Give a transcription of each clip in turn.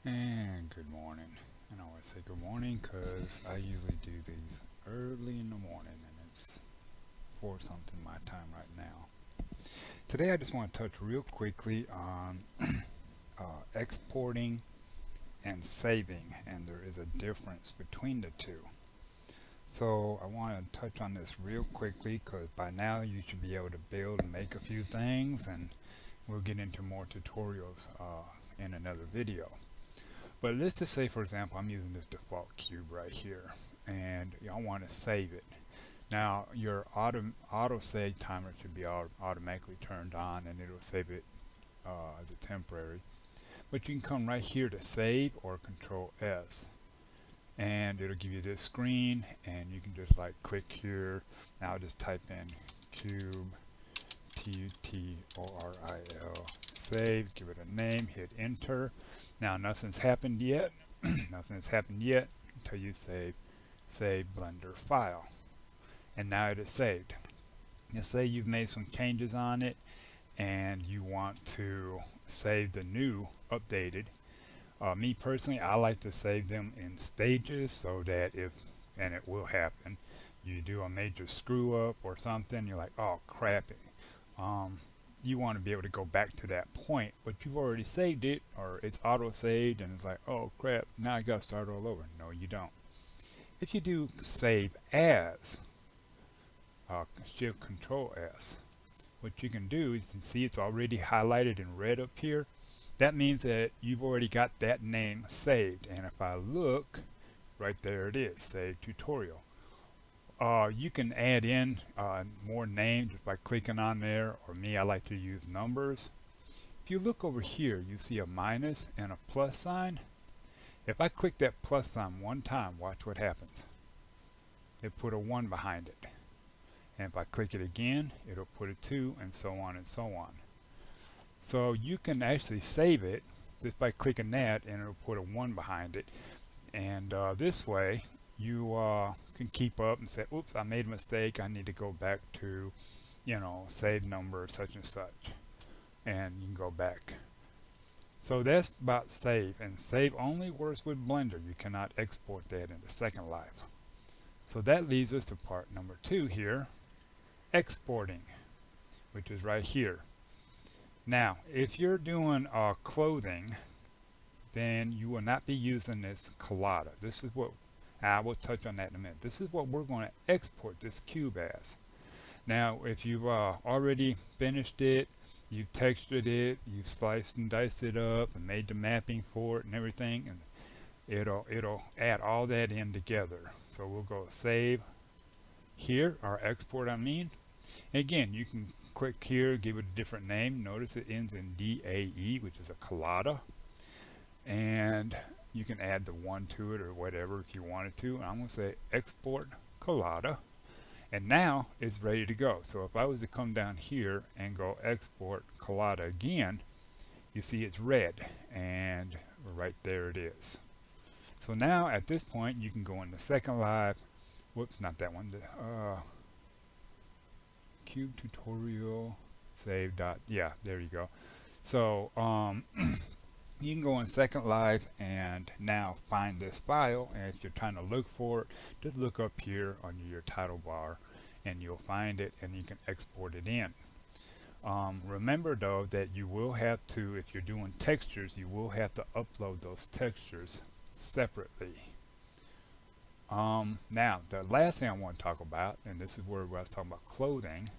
And good morning. And I always say good morning because I usually do these early in the morning and it's 4 something my time right now. Today I just want to touch real quickly on exporting and saving, and there is a difference between the two. So I want to touch on this real quickly because by now you should be able to build and make a few things, and we'll get into more tutorials in another video. But let's just say, for example, I'm using this default cube right here, and I want to save it. Now, your auto save timer should be automatically turned on, and it'll save it as a temporary. But you can come right here to save or Control S, and it'll give you this screen, and you can just like click here. Now I'll just type in cube TUTORIL save, give it a name, hit enter. Now nothing's happened yet. Nothing has happened yet until you save Blender file. And now it is saved. Let's say you've made some changes on it and you want to save the new updated. Me personally, I like to save them in stages so that if, and it will happen, you do a major screw up or something, you're like, oh crap, you want to be able to go back to that point, but you've already saved it, or it's auto saved, and it's like, oh crap, now I got to start all over. No, you don't. If you do save as, shift Control S, what you can do is, you see it's already highlighted in red up here. That means that you've already got that name saved. And if I look, right there it is, Save Tutorial. You can add in more names just by clicking on there, or me, I like to use numbers. If you look over here, you see a minus and a plus sign. If I click that plus sign one time, watch what happens. It put a 1 behind it. And if I click it again, it'll put a 2, and so on and so on. So you can actually save it just by clicking that, and it'll put a 1 behind it. And this way, you can keep up and say, oops, I made a mistake, I need to go back to, save number such and such, and you can go back. So that's about save, and save only works with Blender. You cannot export that into Second Life. So that leads us to part number 2 here, exporting, which is right here. Now, if you're doing clothing, then you will not be using this collada. This is what I will touch on that in a minute. This is what we're going to export this cube as. Now, if you've already finished it, you've textured it, you've sliced and diced it up and made the mapping for it and everything, and it'll add all that in together. So we'll go save here, or export I mean. Again, you can click here, give it a different name. Notice it ends in DAE, which is a collada. And you can add the 1 to it or whatever if you wanted to. And I'm going to say export collada. And now it's ready to go. So if I was to come down here and go export collada again, you see it's red. And right there it is. So now at this point you can go into Second Life. Whoops, not that one. Cube tutorial save dot, yeah, there you go. So you can go in Second Life and now find this file, and if you're trying to look for it, just look up here under your title bar and you'll find it, and you can export it in. Remember though that you will have to, if you're doing textures, you will have to upload those textures separately. Now the last thing I want to talk about, and this is where I was talking about clothing,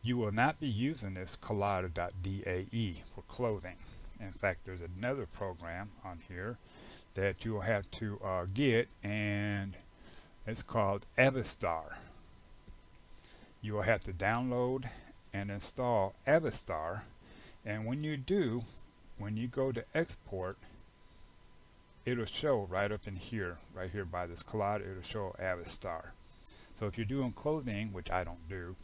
you will not be using this collada.dae for clothing. In fact, there's another program on here that you will have to get, and it's called Avastar. You will have to download and install Avastar, and when you do, when you go to export, it'll show right up in here, right here by this collada, it'll show Avastar. So if you're doing clothing, which I don't do,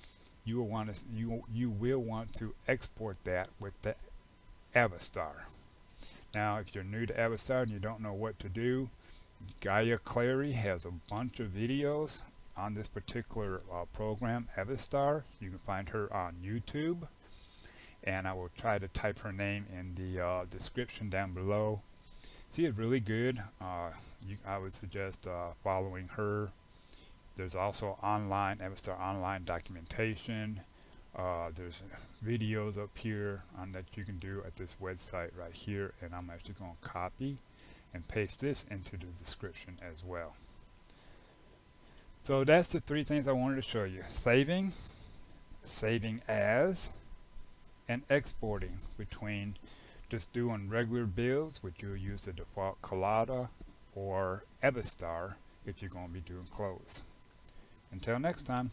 you will want to export that with the Avastar. Now, if you're new to Avastar and you don't know what to do, Giai Clary has a bunch of videos on this particular program, Avastar. You can find her on YouTube, and I will try to type her name in the description down below. She is really good. I would suggest following her. There's also online Avastar online documentation. There's videos up here that you can do at this website right here, and I'm actually going to copy and paste this into the description as well. So that's the 3 things I wanted to show you: saving, saving as, and exporting between just doing regular builds, which you'll use the default Collada, or Avastar if you're going to be doing close. Until next time.